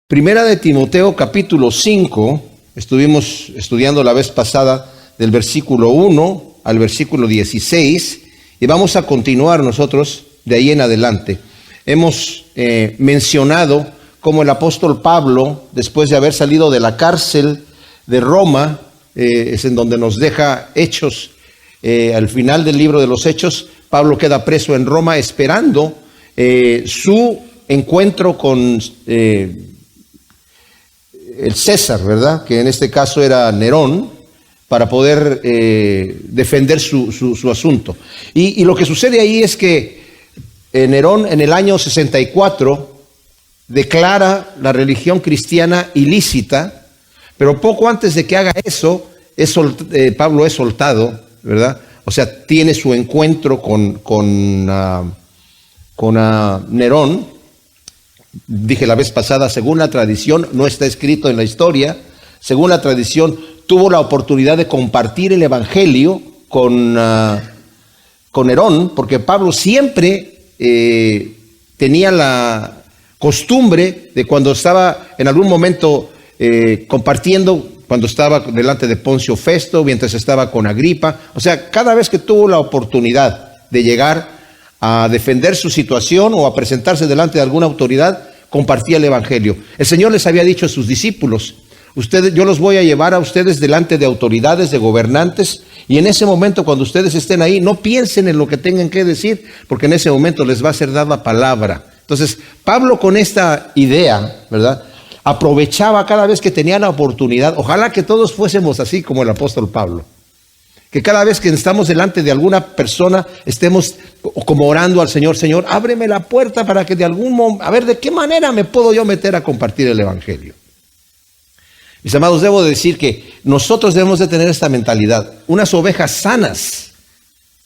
Primera de Timoteo capítulo 5, estuvimos estudiando la vez pasada del versículo 1 al versículo 16 y vamos a continuar nosotros de ahí en adelante. Hemos mencionado cómo el apóstol Pablo, después de haber salido de la cárcel de Roma, es en donde nos deja Hechos, al final del libro de los Hechos, Pablo queda preso en Roma esperando su encuentro con el César, ¿verdad? Que en este caso era Nerón, para poder defender su asunto. Y lo que sucede ahí es que Nerón en el año 64 declara la religión cristiana ilícita, pero poco antes de que haga eso, Pablo es soltado, ¿verdad? O sea, tiene su encuentro con Nerón. Dije la vez pasada, según la tradición, no está escrito en la historia, según la tradición, tuvo la oportunidad de compartir el evangelio con Nerón, porque Pablo siempre tenía la costumbre de cuando estaba en algún momento compartiendo, cuando estaba delante de Poncio Festo, mientras estaba con Agripa, o sea, cada vez que tuvo la oportunidad de llegar a defender su situación o a presentarse delante de alguna autoridad, compartía el evangelio. El Señor les había dicho a sus discípulos: yo los voy a llevar a ustedes delante de autoridades, de gobernantes, y en ese momento, cuando ustedes estén ahí, no piensen en lo que tengan que decir, porque en ese momento les va a ser dada palabra. Entonces, Pablo, con esta idea, ¿verdad?, aprovechaba cada vez que tenía la oportunidad. Ojalá que todos fuésemos así como el apóstol Pablo. Que cada vez que estamos delante de alguna persona estemos como orando al Señor: Señor, ábreme la puerta para que de algún momento, a ver, ¿de qué manera me puedo yo meter a compartir el evangelio? Mis amados, debo decir que nosotros debemos de tener esta mentalidad. Unas ovejas sanas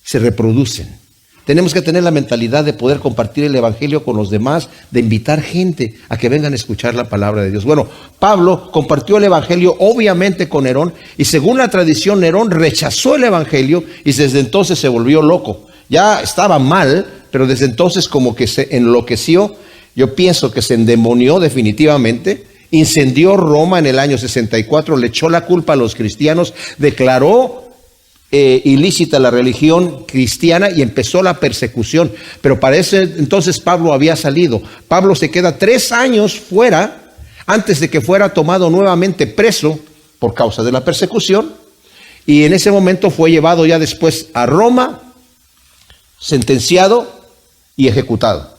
se reproducen. Tenemos que tener la mentalidad de poder compartir el evangelio con los demás, de invitar gente a que vengan a escuchar la palabra de Dios. Bueno, Pablo compartió el evangelio obviamente con Nerón, y según la tradición, Nerón rechazó el evangelio y desde entonces se volvió loco. Ya estaba mal, pero desde entonces como que se enloqueció. Yo pienso que se endemonió definitivamente. Incendió Roma en el año 64, le echó la culpa a los cristianos, declaró ilícita la religión cristiana y empezó la persecución. Pero para ese entonces Pablo había salido. Pablo se queda 3 años fuera antes de que fuera tomado nuevamente preso por causa de la persecución, y en ese momento fue llevado ya después a Roma, sentenciado y ejecutado.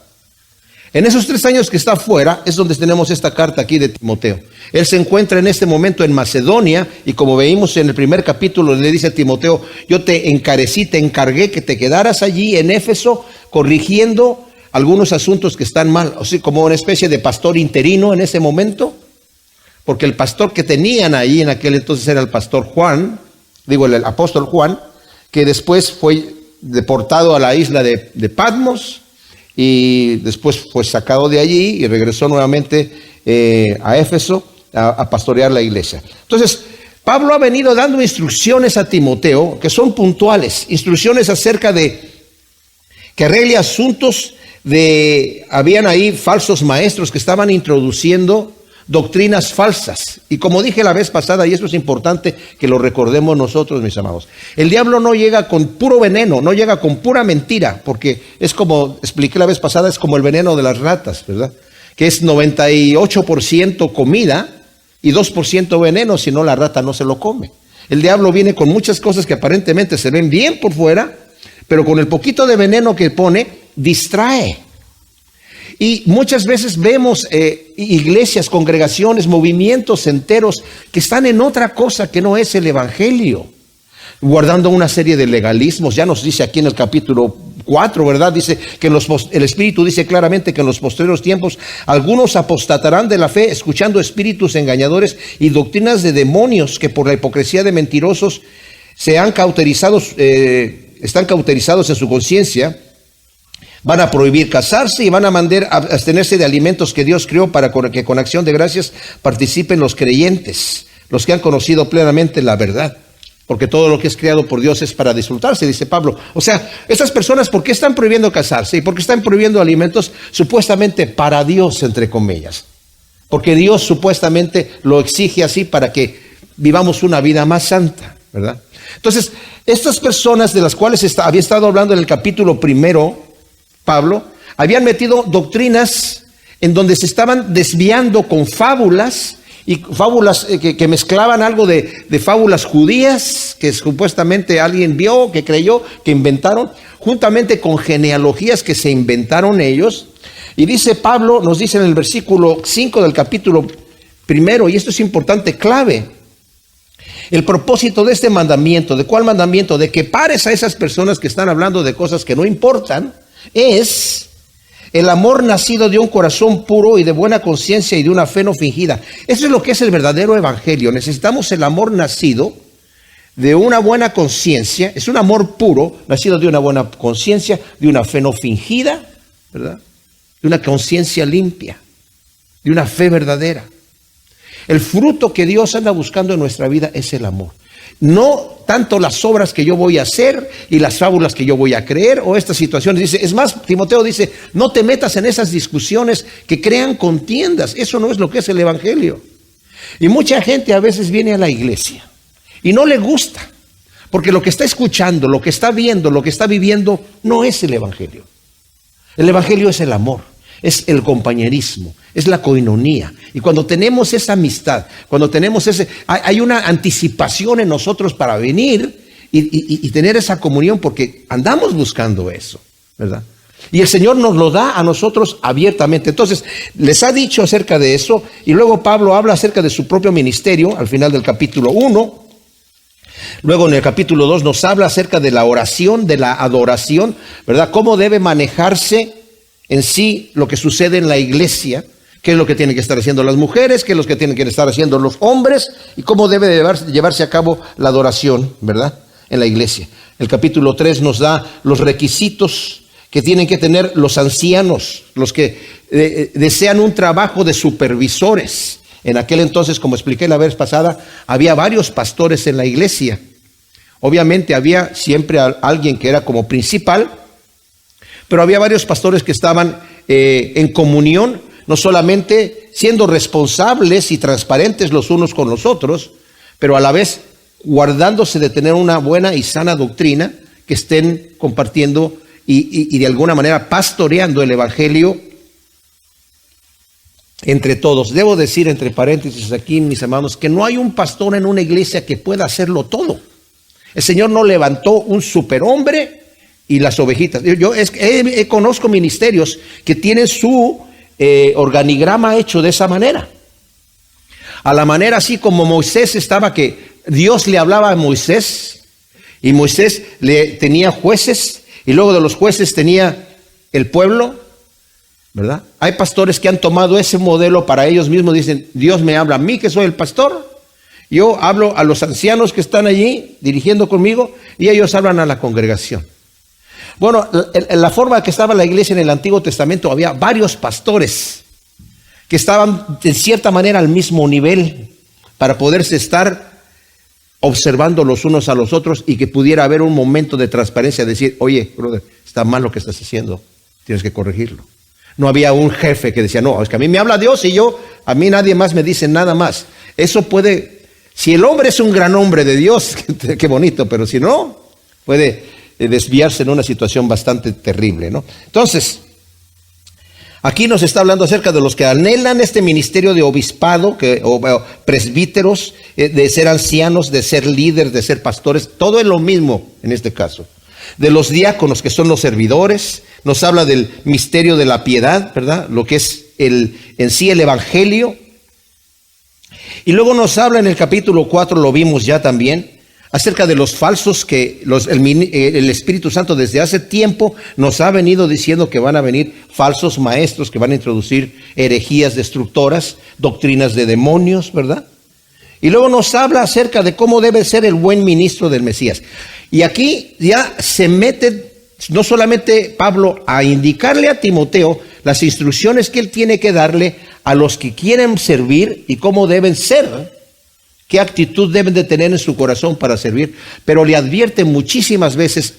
En esos 3 años que está fuera es donde tenemos esta carta aquí de Timoteo. Él se encuentra en este momento en Macedonia, y como veímos en el primer capítulo, le dice a Timoteo: yo te encargué que te quedaras allí en Éfeso corrigiendo algunos asuntos que están mal, o sea, como una especie de pastor interino en ese momento, porque el pastor que tenían ahí en aquel entonces era el pastor Juan, el apóstol Juan, que después fue deportado a la isla de Patmos, y después fue sacado de allí y regresó nuevamente a Éfeso a pastorear la iglesia. Entonces, Pablo ha venido dando instrucciones a Timoteo que son puntuales, instrucciones acerca de que arregle asuntos habían ahí falsos maestros que estaban introduciendo doctrinas falsas. Y como dije la vez pasada, y eso es importante que lo recordemos nosotros, mis amados, el diablo no llega con puro veneno, no llega con pura mentira, porque es como expliqué la vez pasada, es como el veneno de las ratas, ¿verdad? Que es 98% comida y 2% veneno, si no la rata no se lo come. El diablo viene con muchas cosas que aparentemente se ven bien por fuera, pero con el poquito de veneno que pone, distrae. Y muchas veces vemos iglesias, congregaciones, movimientos enteros que están en otra cosa que no es el evangelio, guardando una serie de legalismos. Ya nos dice aquí en el capítulo 4, ¿verdad? Dice que el Espíritu dice claramente que en los postreros tiempos algunos apostatarán de la fe, escuchando espíritus engañadores y doctrinas de demonios, que por la hipocresía de mentirosos están cauterizados en su conciencia. Van a prohibir casarse y van a mandar a abstenerse de alimentos que Dios creó para que con acción de gracias participen los creyentes. los que han conocido plenamente la verdad. Porque todo lo que es creado por Dios es para disfrutarse, dice Pablo. O sea, esas personas, ¿por qué están prohibiendo casarse? ¿Y por qué están prohibiendo alimentos supuestamente para Dios, entre comillas? Porque Dios supuestamente lo exige así para que vivamos una vida más santa, ¿verdad? Entonces, estas personas de las cuales había estado hablando en el capítulo 1, Pablo, habían metido doctrinas en donde se estaban desviando con fábulas, y fábulas que mezclaban algo de fábulas judías, que supuestamente alguien vio, que creyó, que inventaron, juntamente con genealogías que se inventaron ellos. Y dice Pablo, nos dice en el versículo 5 del capítulo 1, y esto es importante, clave, el propósito de este mandamiento. ¿De cuál mandamiento? De que pares a esas personas que están hablando de cosas que no importan, es el amor nacido de un corazón puro y de buena conciencia y de una fe no fingida. Eso es lo que es el verdadero evangelio. Necesitamos el amor nacido de una buena conciencia. Es un amor puro, nacido de una buena conciencia, de una fe no fingida, ¿verdad? De una conciencia limpia, de una fe verdadera. El fruto que Dios anda buscando en nuestra vida es el amor. No tanto las obras que yo voy a hacer y las fábulas que yo voy a creer o estas situaciones. Dice, es más, Timoteo dice, no te metas en esas discusiones que crean contiendas. Eso no es lo que es el evangelio. Y mucha gente a veces viene a la iglesia y no le gusta, porque lo que está escuchando, lo que está viendo, lo que está viviendo, no es el evangelio. El evangelio es el amor. Es el compañerismo, es la coinonía. Y cuando tenemos esa amistad, cuando tenemos hay una anticipación en nosotros para venir y tener esa comunión, porque andamos buscando eso, ¿verdad? Y el Señor nos lo da a nosotros abiertamente. Entonces, les ha dicho acerca de eso, y luego Pablo habla acerca de su propio ministerio, al final del capítulo 1. Luego en el capítulo 2 nos habla acerca de la oración, de la adoración, ¿verdad? Cómo debe manejarse en sí lo que sucede en la iglesia, qué es lo que tienen que estar haciendo las mujeres, qué es lo que tienen que estar haciendo los hombres y cómo debe llevarse a cabo la adoración, ¿verdad? En la iglesia. El capítulo 3 nos da los requisitos que tienen que tener los ancianos, los que desean un trabajo de supervisores. En aquel entonces, como expliqué la vez pasada, había varios pastores en la iglesia. Obviamente había siempre alguien que era como principal, pero había varios pastores que estaban en comunión, no solamente siendo responsables y transparentes los unos con los otros, pero a la vez guardándose de tener una buena y sana doctrina, que estén compartiendo y de alguna manera pastoreando el evangelio entre todos. Debo decir entre paréntesis aquí, mis hermanos, que no hay un pastor en una iglesia que pueda hacerlo todo. El Señor no levantó un superhombre y las ovejitas. Yo conozco ministerios que tienen su organigrama hecho de esa manera. A la manera así como Moisés estaba, que Dios le hablaba a Moisés y Moisés le tenía jueces y luego de los jueces tenía el pueblo, ¿verdad? Hay pastores que han tomado ese modelo para ellos mismos. Dicen, Dios me habla a mí que soy el pastor. Yo hablo a los ancianos que están allí dirigiendo conmigo y ellos hablan a la congregación. Bueno, en la forma que estaba la iglesia en el Antiguo Testamento había varios pastores que estaban de cierta manera al mismo nivel para poderse estar observando los unos a los otros y que pudiera haber un momento de transparencia, decir, oye, brother, está mal lo que estás haciendo, tienes que corregirlo. No había un jefe que decía, no, es que a mí me habla Dios y a mí nadie más me dice nada más. Eso puede, si el hombre es un gran hombre de Dios, qué bonito, pero si no, puede desviarse en una situación bastante terrible, ¿no? Entonces, aquí nos está hablando acerca de los que anhelan este ministerio de obispado, o presbíteros, de ser ancianos, de ser líderes, de ser pastores. Todo es lo mismo en este caso. De los diáconos, que son los servidores. Nos habla del misterio de la piedad, ¿verdad? Lo que es en sí el evangelio. Y luego nos habla en el capítulo 4, lo vimos ya también, acerca de los falsos que el Espíritu Santo desde hace tiempo nos ha venido diciendo que van a venir falsos maestros que van a introducir herejías destructoras, doctrinas de demonios, ¿verdad? Y luego nos habla acerca de cómo debe ser el buen ministro del Mesías. Y aquí ya se mete no solamente Pablo a indicarle a Timoteo las instrucciones que él tiene que darle a los que quieren servir y cómo deben ser qué actitud deben de tener en su corazón para servir. Pero le advierte muchísimas veces,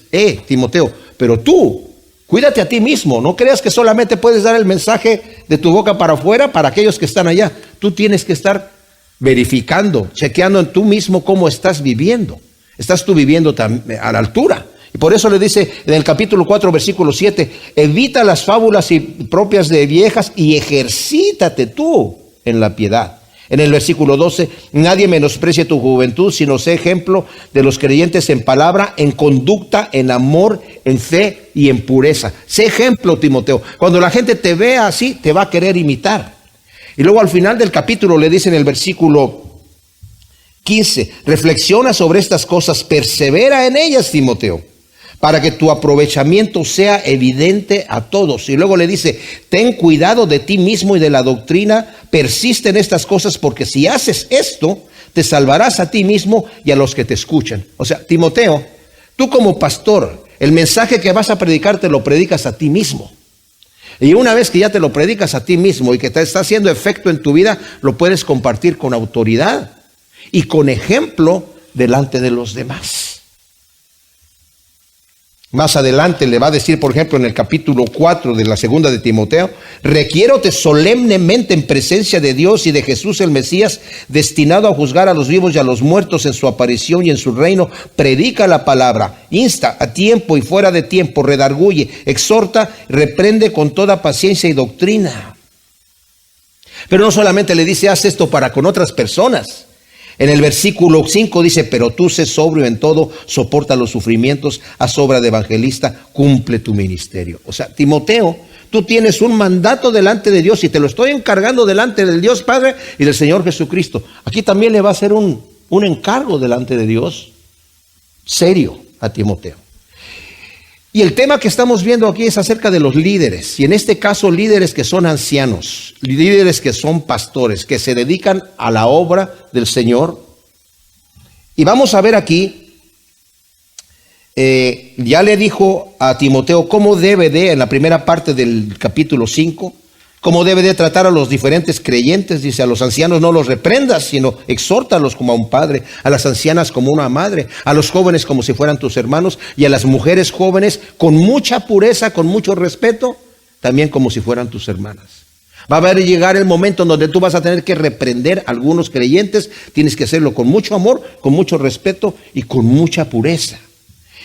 Timoteo, pero tú, cuídate a ti mismo. No creas que solamente puedes dar el mensaje de tu boca para afuera para aquellos que están allá. Tú tienes que estar verificando, chequeando en tú mismo cómo estás viviendo. Estás tú viviendo a la altura. Y por eso le dice en el capítulo 4, versículo 7, evita las fábulas propias de viejas y ejercítate tú en la piedad. En el versículo 12, nadie menosprecie tu juventud, sino sé ejemplo de los creyentes en palabra, en conducta, en amor, en fe y en pureza. Sé ejemplo, Timoteo. Cuando la gente te vea así, te va a querer imitar. Y luego al final del capítulo le dice en el versículo 15, reflexiona sobre estas cosas, persevera en ellas, Timoteo, para que tu aprovechamiento sea evidente a todos. Y luego le dice, ten cuidado de ti mismo y de la doctrina, persiste en estas cosas, porque si haces esto, te salvarás a ti mismo y a los que te escuchan. O sea, Timoteo, tú como pastor, el mensaje que vas a predicar te lo predicas a ti mismo. Y una vez que ya te lo predicas a ti mismo y que te está haciendo efecto en tu vida, lo puedes compartir con autoridad y con ejemplo delante de los demás. Más adelante le va a decir, por ejemplo, en el capítulo 4 de la segunda de Timoteo, requiérote solemnemente en presencia de Dios y de Jesús el Mesías, destinado a juzgar a los vivos y a los muertos en su aparición y en su reino. Predica la palabra, insta a tiempo y fuera de tiempo, redarguye, exhorta, reprende con toda paciencia y doctrina. Pero no solamente le dice, haz esto para con otras personas. En el versículo 5 dice, pero tú sé sobrio en todo, soporta los sufrimientos, haz obra de evangelista, cumple tu ministerio. O sea, Timoteo, tú tienes un mandato delante de Dios y te lo estoy encargando delante del Dios Padre y del Señor Jesucristo. Aquí también le va a hacer un encargo delante de Dios serio a Timoteo. Y el tema que estamos viendo aquí es acerca de los líderes, y en este caso líderes que son ancianos, líderes que son pastores, que se dedican a la obra del Señor. Y vamos a ver aquí, ya le dijo a Timoteo cómo debe de, en la primera parte del capítulo 5, cómo debe de tratar a los diferentes creyentes. Dice, a los ancianos no los reprendas, sino exhórtalos como a un padre, a las ancianas como una madre, a los jóvenes como si fueran tus hermanos, y a las mujeres jóvenes con mucha pureza, con mucho respeto, también como si fueran tus hermanas. Va a llegar el momento en donde tú vas a tener que reprender a algunos creyentes. Tienes que hacerlo con mucho amor, con mucho respeto y con mucha pureza.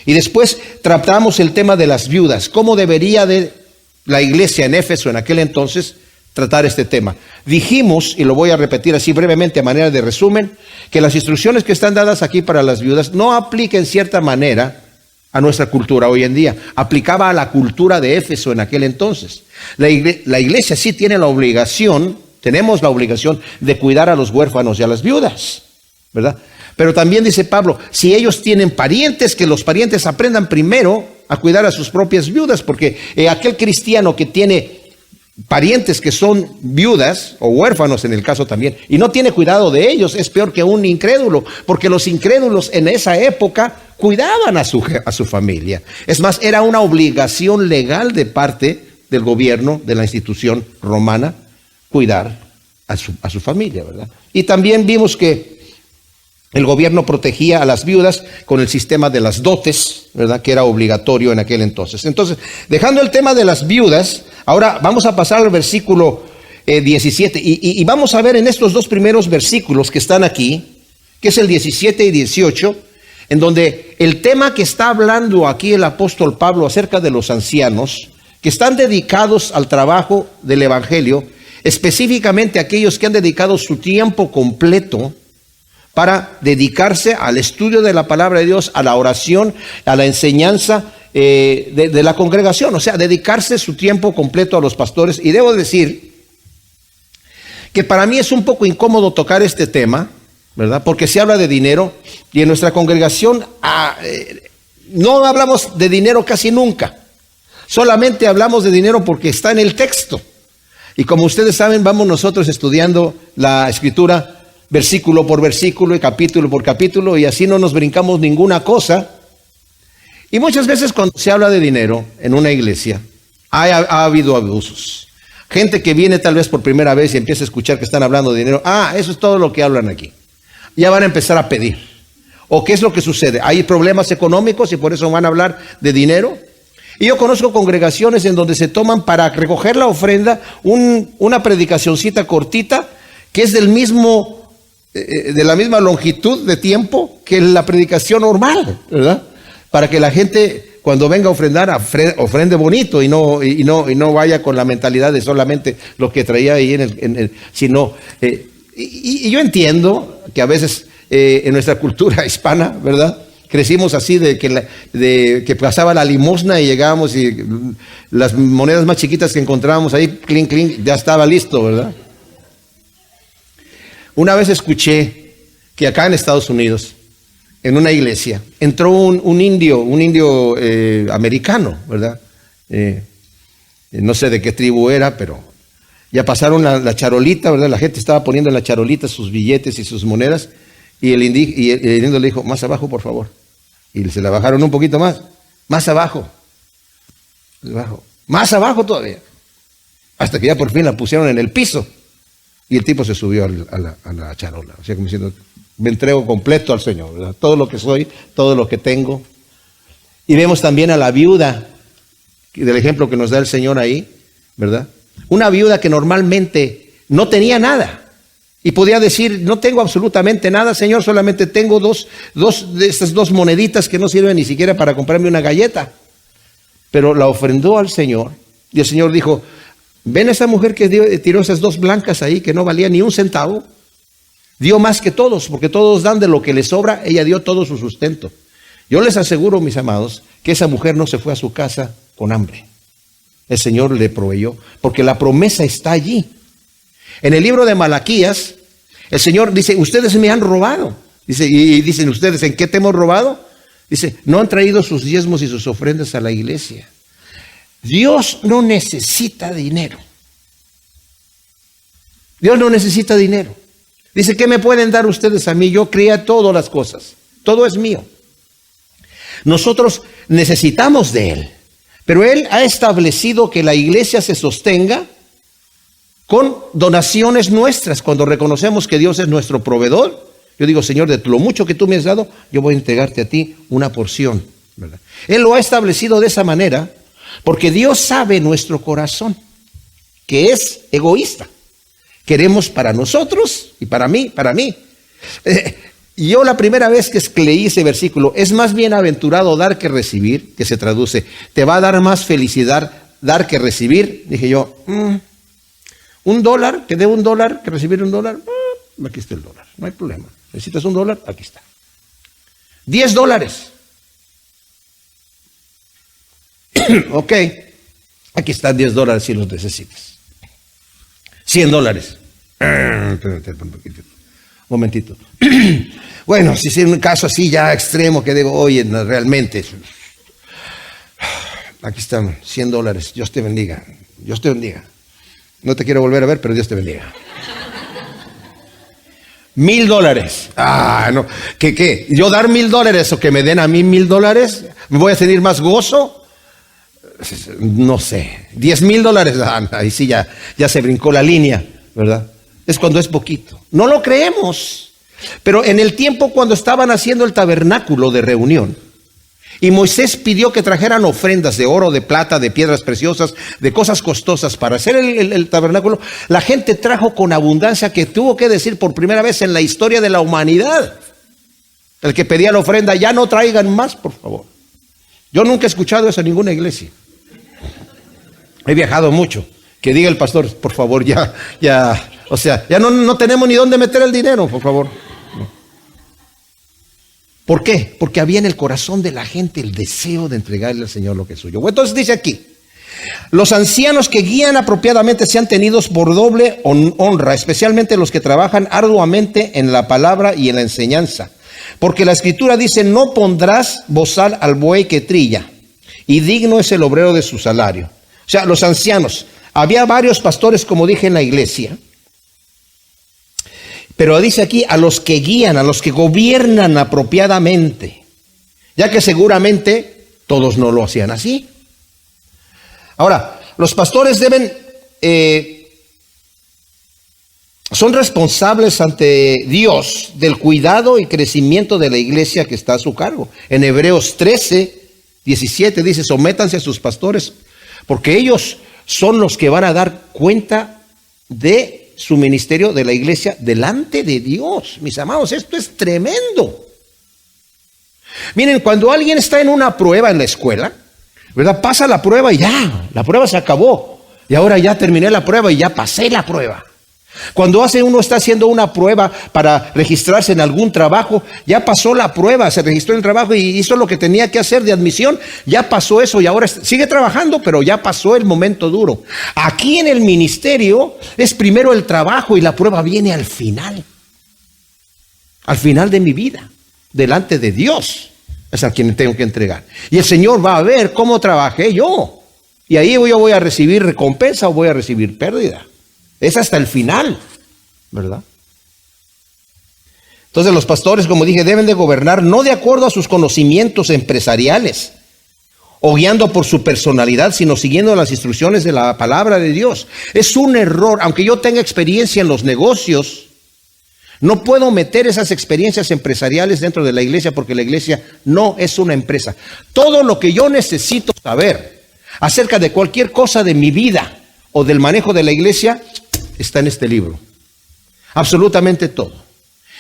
Y después tratamos el tema de las viudas. ¿Cómo debería de la iglesia en Éfeso en aquel entonces tratar este tema? Dijimos, y lo voy a repetir así brevemente a manera de resumen, que las instrucciones que están dadas aquí para las viudas no aplican en cierta manera a nuestra cultura hoy en día. Aplicaba a la cultura de Éfeso en aquel entonces. La iglesia sí tiene la obligación, tenemos la obligación de cuidar a los huérfanos y a las viudas, ¿verdad? Pero también dice Pablo, si ellos tienen parientes, que los parientes aprendan primero a cuidar a sus propias viudas, porque aquel cristiano que tiene parientes que son viudas o huérfanos en el caso también, y no tiene cuidado de ellos, es peor que un incrédulo, porque los incrédulos en esa época cuidaban a su familia. Es más, era una obligación legal de parte del gobierno, de la institución romana, cuidar a su familia, ¿verdad? Y también vimos que el gobierno protegía a las viudas con el sistema de las dotes, ¿verdad? Que era obligatorio en aquel entonces. Entonces, dejando el tema de las viudas, ahora vamos a pasar al versículo 17. Y vamos a ver en estos dos primeros versículos que están aquí, que es el 17 y 18, en donde el tema que está hablando aquí el apóstol Pablo acerca de los ancianos, que están dedicados al trabajo del evangelio, específicamente aquellos que han dedicado su tiempo completo para dedicarse al estudio de la palabra de Dios, a la oración, a la enseñanza de la congregación, o sea, dedicarse su tiempo completo a los pastores. Y debo decir que para mí es un poco incómodo tocar este tema, ¿verdad? Porque se habla de dinero y en nuestra congregación no hablamos de dinero casi nunca. Solamente hablamos de dinero porque está en el texto. Y como ustedes saben, vamos nosotros estudiando la Escritura versículo por versículo y capítulo por capítulo, y así no nos brincamos ninguna cosa. Y muchas veces cuando se habla de dinero en una iglesia, ha habido abusos. Gente que viene tal vez por primera vez y empieza a escuchar que están hablando de dinero. Eso es todo lo que hablan aquí. ya van a empezar a pedir. ¿O qué es lo que sucede? Hay problemas económicos y por eso van a hablar de dinero. Y yo conozco congregaciones en donde se toman para recoger la ofrenda una predicacioncita cortita que es de la misma longitud de tiempo que la predicación normal, ¿verdad? Para que la gente cuando venga a ofrendar ofrende bonito y no vaya con la mentalidad de solamente lo que traía ahí sino y yo entiendo que a veces en nuestra cultura hispana, ¿verdad? Crecimos así de que pasaba la limosna y llegábamos y las monedas más chiquitas que encontrábamos ahí, clink, clink, ya estaba listo, ¿verdad? Una vez escuché que acá en Estados Unidos, en una iglesia, entró un indio americano, ¿verdad? No sé de qué tribu era, pero ya pasaron la charolita, ¿verdad? La gente estaba poniendo en la charolita sus billetes y sus monedas, y el indio le dijo, más abajo, por favor. Y se la bajaron un poquito más abajo, más abajo todavía, hasta que ya por fin la pusieron en el piso, y el tipo se subió a la charola, o sea, como diciendo, me entrego completo al Señor, ¿verdad? Todo lo que soy, todo lo que tengo. Y vemos también a la viuda, del ejemplo que nos da el Señor ahí, ¿verdad? Una viuda que normalmente no tenía nada. Y podía decir, no tengo absolutamente nada, Señor, solamente tengo dos de estas dos moneditas que no sirven ni siquiera para comprarme una galleta. Pero la ofrendó al Señor. Y el Señor dijo, ven a esa mujer que tiró esas dos blancas ahí, que no valía ni un centavo. Dio más que todos, porque todos dan de lo que les sobra, ella dio todo su sustento. Yo les aseguro, mis amados, que esa mujer no se fue a su casa con hambre. El Señor le proveyó, porque la promesa está allí. En el libro de Malaquías, el Señor dice, ustedes me han robado. Dice, y dicen ustedes, ¿en qué te hemos robado? Dice, no han traído sus diezmos y sus ofrendas a la iglesia. Dios no necesita dinero. Dios no necesita dinero. Dice, ¿qué me pueden dar ustedes a mí? Yo creé todas las cosas. Todo es mío. Nosotros necesitamos de Él. Pero Él ha establecido que la iglesia se sostenga con donaciones nuestras. Cuando reconocemos que Dios es nuestro proveedor, yo digo, Señor, de lo mucho que tú me has dado, yo voy a entregarte a ti una porción, ¿verdad? Él lo ha establecido de esa manera porque Dios sabe nuestro corazón, que es egoísta. Queremos para nosotros y para mí. Yo la primera vez que leí ese versículo, es más bienaventurado dar que recibir, que se traduce, te va a dar más felicidad dar que recibir. Dije yo, $1, que dé $1, que recibir $1, aquí está el dólar, no hay problema. ¿Necesitas $1? Aquí está. $10. Ok, aquí están $10 si los necesitas. $100. Espérate un momentito. Bueno, si es un caso así ya extremo que digo, oye, no, realmente, aquí están $100. Dios te bendiga. Dios te bendiga. No te quiero volver a ver, pero Dios te bendiga. $1,000. No. ¿Qué? ¿Yo dar $1,000 o que me den a mí $1,000? ¿Me voy a sentir más gozo? No sé. $10,000. Ahí sí ya se brincó la línea, ¿verdad? Es cuando es poquito. No lo creemos. Pero en el tiempo cuando estaban haciendo el tabernáculo de reunión, y Moisés pidió que trajeran ofrendas de oro, de plata, de piedras preciosas, de cosas costosas para hacer el tabernáculo, la gente trajo con abundancia, que tuvo que decir por primera vez en la historia de la humanidad. El que pedía la ofrenda, ya no traigan más, por favor. Yo nunca he escuchado eso en ninguna iglesia. He viajado mucho. Que diga el pastor, por favor, ya, o sea, ya no tenemos ni dónde meter el dinero, por favor. ¿Por qué? Porque había en el corazón de la gente el deseo de entregarle al Señor lo que es suyo. Entonces dice aquí, los ancianos que guían apropiadamente sean tenidos por doble honra, especialmente los que trabajan arduamente en la palabra y en la enseñanza. Porque la Escritura dice, no pondrás bozal al buey que trilla, y digno es el obrero de su salario. O sea, los ancianos, había varios pastores, como dije, en la iglesia. Pero dice aquí a los que guían, a los que gobiernan apropiadamente, ya que seguramente todos no lo hacían así. Ahora, los pastores deben son responsables ante Dios del cuidado y crecimiento de la iglesia que está a su cargo. En Hebreos 13:17 dice: sométanse a sus pastores, porque ellos son los que van a dar cuenta de su ministerio de la iglesia delante de Dios. Mis amados, esto es tremendo. Miren, cuando alguien está en una prueba en la escuela, ¿verdad? Pasa la prueba y ya, la prueba se acabó. Y ahora ya terminé la prueba y ya pasé la prueba. Cuando uno está haciendo una prueba para registrarse en algún trabajo, ya pasó la prueba, se registró en el trabajo y hizo lo que tenía que hacer de admisión, ya pasó eso y ahora sigue trabajando, pero ya pasó el momento duro. Aquí en el ministerio es primero el trabajo y la prueba viene al final de mi vida, delante de Dios, es a quien tengo que entregar. Y el Señor va a ver cómo trabajé yo, y ahí yo voy a recibir recompensa o voy a recibir pérdida. Es hasta el final, ¿verdad? Entonces los pastores, como dije, deben de gobernar no de acuerdo a sus conocimientos empresariales o guiando por su personalidad, sino siguiendo las instrucciones de la palabra de Dios. Es un error, aunque yo tenga experiencia en los negocios, no puedo meter esas experiencias empresariales dentro de la iglesia porque la iglesia no es una empresa. Todo lo que yo necesito saber acerca de cualquier cosa de mi vida o del manejo de la iglesia está en este libro. Absolutamente todo.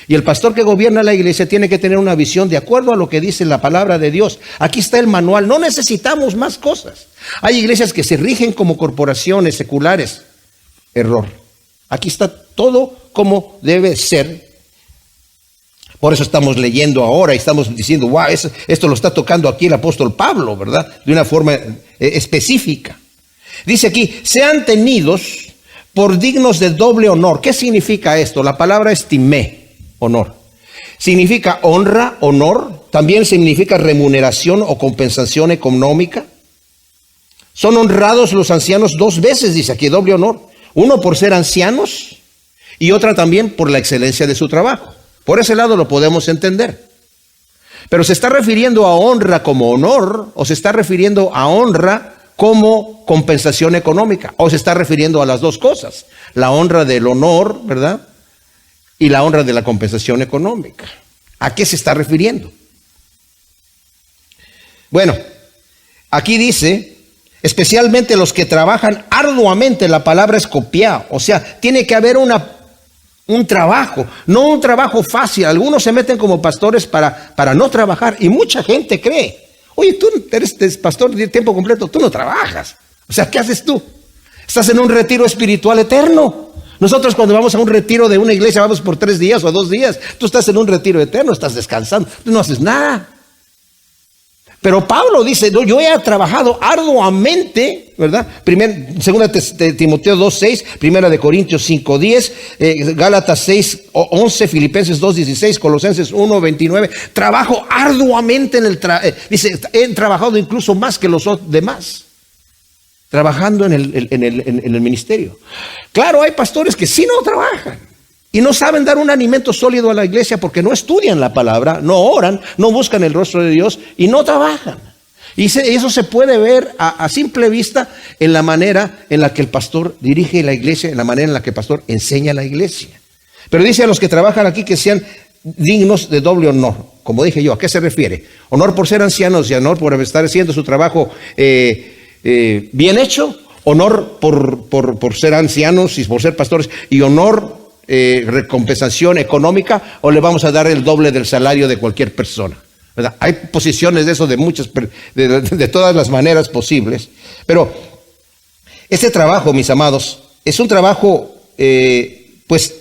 Y el pastor que gobierna la iglesia tiene que tener una visión de acuerdo a lo que dice la palabra de Dios. Aquí está el manual. No necesitamos más cosas. Hay iglesias que se rigen como corporaciones seculares. Error. Aquí está todo como debe ser. Por eso estamos leyendo ahora y estamos diciendo, wow, esto lo está tocando aquí el apóstol Pablo, ¿verdad? De una forma específica. Dice aquí, sean tenidos por dignos de doble honor. ¿Qué significa esto? La palabra es timé, honor. Significa honra, honor. También significa remuneración o compensación económica. Son honrados los ancianos dos veces, dice aquí, doble honor. Uno por ser ancianos y otra también por la excelencia de su trabajo. Por ese lado lo podemos entender. Pero ¿se está refiriendo a honra como honor o se está refiriendo a honra como compensación económica? ¿O se está refiriendo a las dos cosas? La honra del honor, ¿verdad? Y la honra de la compensación económica. ¿A qué se está refiriendo? Bueno, aquí dice, especialmente los que trabajan arduamente, la palabra es copiar. O sea, tiene que haber un trabajo, no un trabajo fácil. Algunos se meten como pastores para no trabajar y mucha gente cree, oye, tú eres pastor de tiempo completo, tú no trabajas. O sea, ¿qué haces tú? Estás en un retiro espiritual eterno. Nosotros cuando vamos a un retiro de una iglesia vamos por 3 días o 2 días. Tú estás en un retiro eterno, estás descansando, tú no haces nada. Pero Pablo dice, no, yo he trabajado arduamente, ¿verdad? Segunda de Timoteo 2:6, Primera de Corintios 5:10, Gálatas 6:11, Filipenses 2:16, Colosenses 1:29. Trabajo arduamente dice, he trabajado incluso más que los demás, trabajando en el ministerio. Claro, hay pastores que sí no trabajan y no saben dar un alimento sólido a la iglesia porque no estudian la palabra, no oran, no buscan el rostro de Dios y no trabajan. Y eso se puede ver a simple vista en la manera en la que el pastor dirige la iglesia, en la manera en la que el pastor enseña la iglesia. Pero dice a los que trabajan aquí que sean dignos de doble honor. Como dije yo, ¿a qué se refiere? Honor por ser ancianos y honor por estar haciendo su trabajo bien hecho. Honor por ser ancianos y por ser pastores. Y honor, recompensación económica, o le vamos a dar el doble del salario de cualquier persona, ¿verdad? Hay posiciones de eso de todas las maneras posibles. Pero este trabajo, mis amados, es un trabajo pues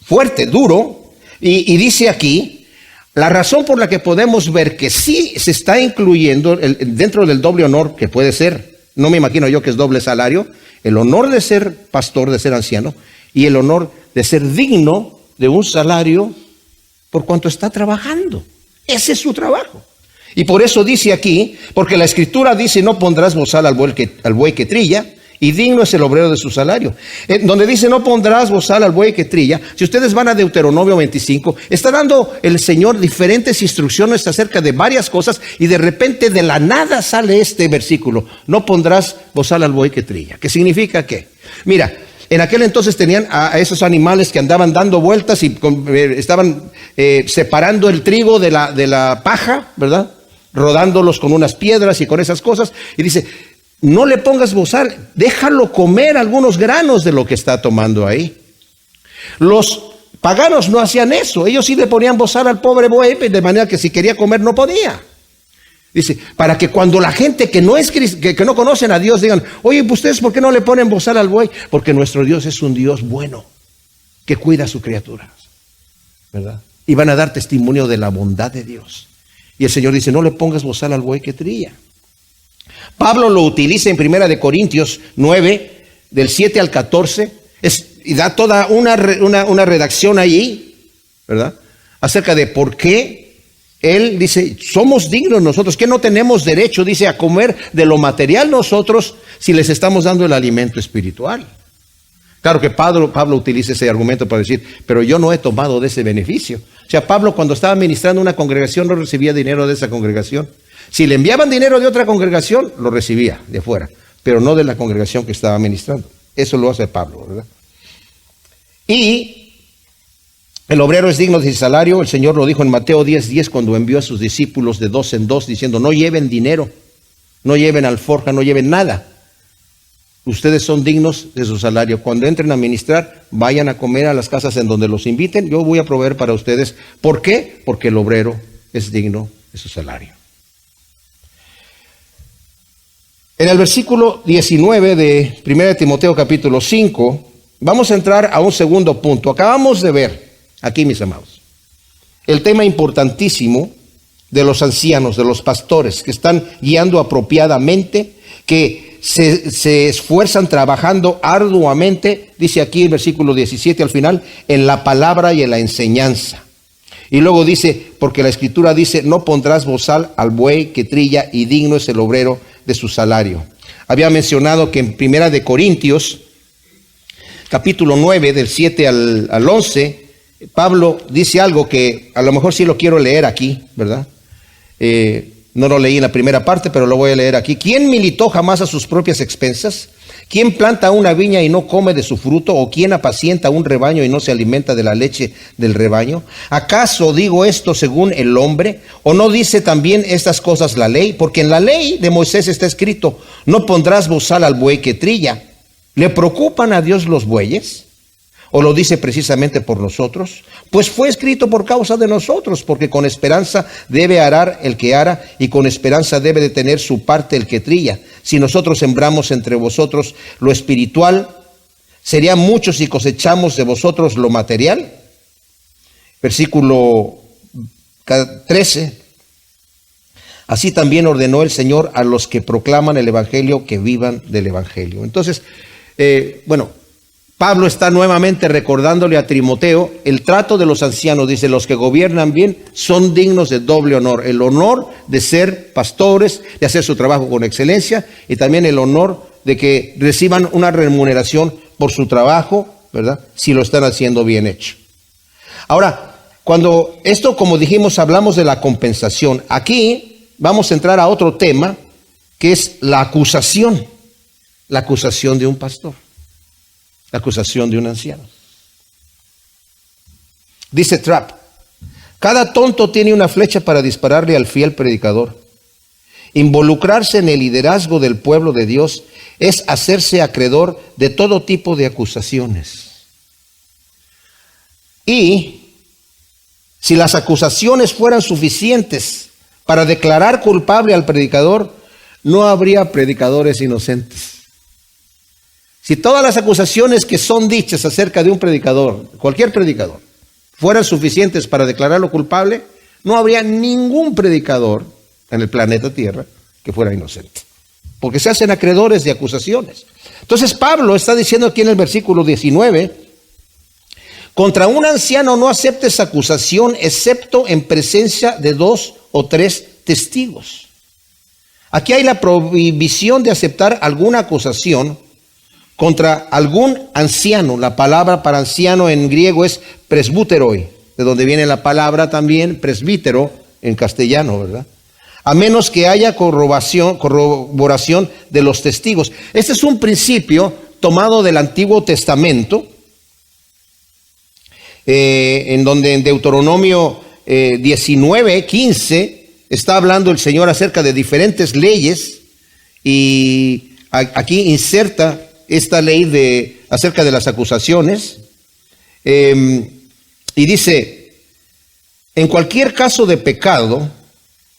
fuerte, duro, y dice aquí la razón por la que podemos ver que sí se está incluyendo dentro del doble honor, que puede ser, no me imagino yo que es doble salario, el honor de ser pastor, de ser anciano, y el honor de ser digno de un salario por cuanto está trabajando. Ese es su trabajo. Y por eso dice aquí, porque la escritura dice, no pondrás bozal al buey que trilla, y digno es el obrero de su salario. Donde dice, no pondrás bozal al buey que trilla, si ustedes van a Deuteronomio 25, está dando el Señor diferentes instrucciones acerca de varias cosas, y de repente de la nada sale este versículo, no pondrás bozal al buey que trilla. ¿Qué significa qué? Mira, En aquel entonces tenían a esos animales que andaban dando vueltas y estaban separando el trigo de la paja, ¿verdad? Rodándolos con unas piedras y con esas cosas. Y dice, no le pongas bozal, déjalo comer algunos granos de lo que está tomando ahí. Los paganos no hacían eso, ellos sí le ponían bozal al pobre buey, de manera que si quería comer no podía. Dice, para que cuando la gente que no conocen a Dios digan, oye, pues ustedes ¿por qué no le ponen bozal al buey? Porque nuestro Dios es un Dios bueno, que cuida a su criatura, ¿verdad? Y van a dar testimonio de la bondad de Dios. Y el Señor dice, no le pongas bozal al buey que trilla. Pablo lo utiliza en 1 Corintios 9, del 7 al 14, y da toda una redacción allí, ¿verdad? Acerca de por qué él dice, somos dignos nosotros, que no tenemos derecho, dice, a comer de lo material nosotros si les estamos dando el alimento espiritual. Claro que Pablo utiliza ese argumento para decir, pero yo no he tomado de ese beneficio. O sea, Pablo cuando estaba ministrando una congregación no recibía dinero de esa congregación. Si le enviaban dinero de otra congregación, lo recibía de afuera, pero no de la congregación que estaba ministrando. Eso lo hace Pablo, ¿verdad? Y el obrero es digno de su salario. El Señor lo dijo en Mateo 10:10 cuando envió a sus discípulos de 2 en 2 diciendo, no lleven dinero, no lleven alforja, no lleven nada. Ustedes son dignos de su salario. Cuando entren a ministrar, vayan a comer a las casas en donde los inviten. Yo voy a proveer para ustedes. ¿Por qué? Porque el obrero es digno de su salario. En el versículo 19 de 1 Timoteo capítulo 5, vamos a entrar a un segundo punto. Acabamos de ver aquí, mis amados, el tema importantísimo de los ancianos, de los pastores, que están guiando apropiadamente, que se esfuerzan trabajando arduamente, dice aquí el versículo 17 al final, en la palabra y en la enseñanza. Y luego dice, porque la Escritura dice, no pondrás bozal al buey que trilla y digno es el obrero de su salario. Había mencionado que en 1 Corintios, capítulo 9, del 7 al 11, Pablo dice algo que a lo mejor sí lo quiero leer aquí, ¿verdad? No lo leí en la primera parte, pero lo voy a leer aquí. ¿Quién militó jamás a sus propias expensas? ¿Quién planta una viña y no come de su fruto? ¿O quién apacienta un rebaño y no se alimenta de la leche del rebaño? ¿Acaso digo esto según el hombre? ¿O no dice también estas cosas la ley? Porque en la ley de Moisés está escrito, no pondrás bozal al buey que trilla. ¿Le preocupan a Dios los bueyes? ¿O lo dice precisamente por nosotros? Pues fue escrito por causa de nosotros, porque con esperanza debe arar el que ara, y con esperanza debe de tener su parte el que trilla. Si nosotros sembramos entre vosotros lo espiritual, ¿sería mucho si cosechamos de vosotros lo material? Versículo 13. Así también ordenó el Señor a los que proclaman el Evangelio que vivan del Evangelio. Entonces, Pablo está nuevamente recordándole a Timoteo el trato de los ancianos. Dice, los que gobiernan bien son dignos de doble honor. El honor de ser pastores, de hacer su trabajo con excelencia, y también el honor de que reciban una remuneración por su trabajo, ¿verdad? Si lo están haciendo bien hecho. Ahora, cuando esto, como dijimos, hablamos de la compensación, aquí vamos a entrar a otro tema, que es la acusación de un pastor. La acusación de un anciano. Dice Trapp, cada tonto tiene una flecha para dispararle al fiel predicador. Involucrarse en el liderazgo del pueblo de Dios es hacerse acreedor de todo tipo de acusaciones. Y si las acusaciones fueran suficientes para declarar culpable al predicador, no habría predicadores inocentes. Si todas las acusaciones que son dichas acerca de un predicador, cualquier predicador, fueran suficientes para declararlo culpable, no habría ningún predicador en el planeta Tierra que fuera inocente. Porque se hacen acreedores de acusaciones. Entonces Pablo está diciendo aquí en el versículo 19, contra un anciano no aceptes acusación excepto en presencia de 2 o 3 testigos. Aquí hay la prohibición de aceptar alguna acusación contra algún anciano. La palabra para anciano en griego es presbúteroi, de donde viene la palabra también presbítero en castellano, ¿verdad? A menos que haya corroboración de los testigos. Este es un principio tomado del Antiguo Testamento, en donde en Deuteronomio 19:15 está hablando el Señor acerca de diferentes leyes, y aquí inserta esta ley acerca de las acusaciones, y dice: en cualquier caso de pecado,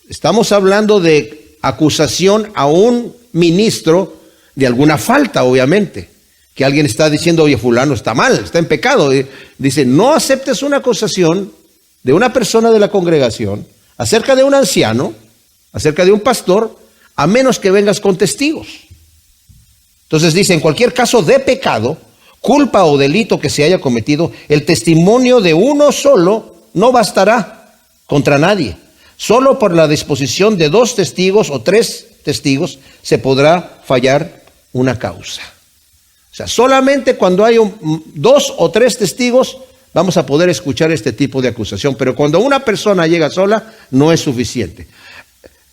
estamos hablando de acusación a un ministro de alguna falta, obviamente, que alguien está diciendo, oye, fulano está mal, está en pecado. Dice, no aceptes una acusación de una persona de la congregación acerca de un anciano, acerca de un pastor, a menos que vengas con testigos. Entonces dice, en cualquier caso de pecado, culpa o delito que se haya cometido, el testimonio de uno solo no bastará contra nadie. Solo por la disposición de 2 testigos o 3 testigos se podrá fallar una causa. O sea, solamente cuando hay 2 o 3 testigos vamos a poder escuchar este tipo de acusación. Pero cuando una persona llega sola, no es suficiente.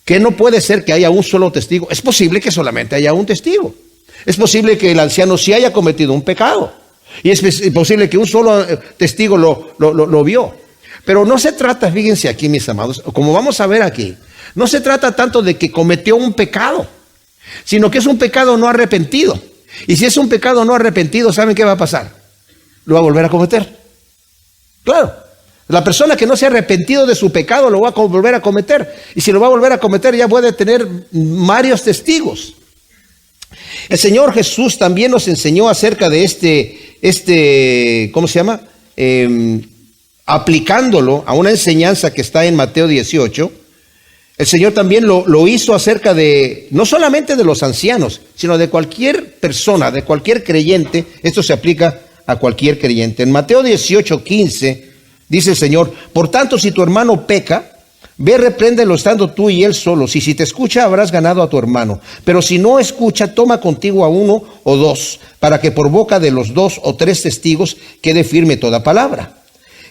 ¿Que no puede ser que haya un solo testigo? Es posible que solamente haya un testigo. Es posible que el anciano sí haya cometido un pecado. Y es posible que un solo testigo lo vio. Pero no se trata, fíjense aquí, mis amados, como vamos a ver aquí, no se trata tanto de que cometió un pecado, sino que es un pecado no arrepentido. Y si es un pecado no arrepentido, ¿saben qué va a pasar? Lo va a volver a cometer. Claro, la persona que no se ha arrepentido de su pecado lo va a volver a cometer. Y si lo va a volver a cometer, ya puede tener varios testigos. El Señor Jesús también nos enseñó acerca de ¿cómo se llama? Aplicándolo a una enseñanza que está en Mateo 18. El Señor también lo hizo acerca de, no solamente de los ancianos, sino de cualquier persona, de cualquier creyente. Esto se aplica a cualquier creyente. En Mateo 18:15 dice el Señor, por tanto, si tu hermano peca, ve, repréndelo estando tú y él solos, y si te escucha habrás ganado a tu hermano. Pero si no escucha, toma contigo a 1 o 2, para que por boca de los 2 o 3 testigos quede firme toda palabra.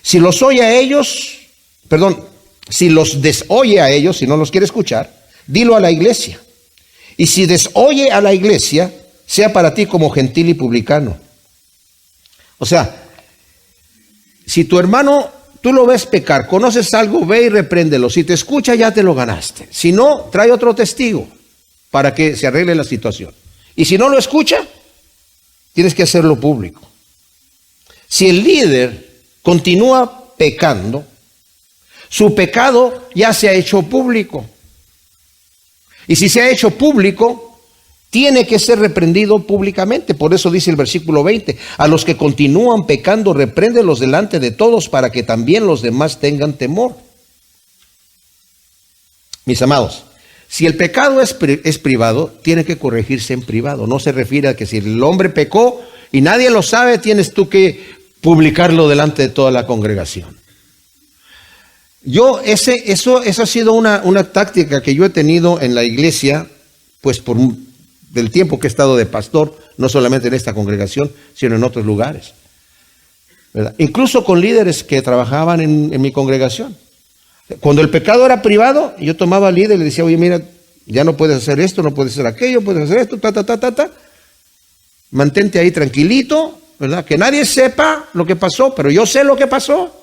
Si los oye a ellos, si los desoye a ellos, si no los quiere escuchar, dilo a la iglesia. Y si desoye a la iglesia, sea para ti como gentil y publicano. O sea, si tu hermano, tú lo ves pecar, conoces algo, ve y repréndelo. Si te escucha, ya te lo ganaste. Si no, trae otro testigo para que se arregle la situación. Y si no lo escucha, tienes que hacerlo público. Si el líder continúa pecando, su pecado ya se ha hecho público. Y si se ha hecho público, tiene que ser reprendido públicamente. Por eso dice el versículo 20, a los que continúan pecando, repréndelos delante de todos para que también los demás tengan temor. Mis amados, si el pecado es privado, tiene que corregirse en privado. No se refiere a que si el hombre pecó y nadie lo sabe, tienes tú que publicarlo delante de toda la congregación. Eso ha sido una táctica que yo he tenido en la iglesia, pues del tiempo que he estado de pastor, no solamente en esta congregación, sino en otros lugares, ¿verdad? Incluso con líderes que trabajaban en mi congregación. Cuando el pecado era privado, yo tomaba al líder y le decía, oye, mira, ya no puedes hacer esto, no puedes hacer aquello, puedes hacer esto, mantente ahí tranquilito, ¿verdad? Que nadie sepa lo que pasó, pero yo sé lo que pasó.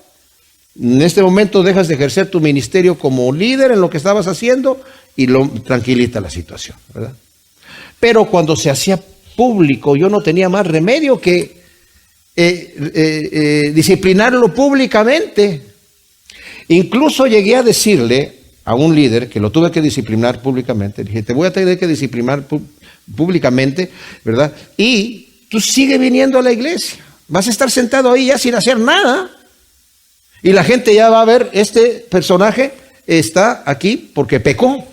En este momento dejas de ejercer tu ministerio como líder en lo que estabas haciendo y tranquiliza la situación, ¿verdad? Pero cuando se hacía público, yo no tenía más remedio que disciplinarlo públicamente. Incluso llegué a decirle a un líder que lo tuve que disciplinar públicamente. Dije, te voy a tener que disciplinar públicamente, ¿verdad? Y tú sigue viniendo a la iglesia. Vas a estar sentado ahí ya sin hacer nada. Y la gente ya va a ver, este personaje está aquí porque pecó.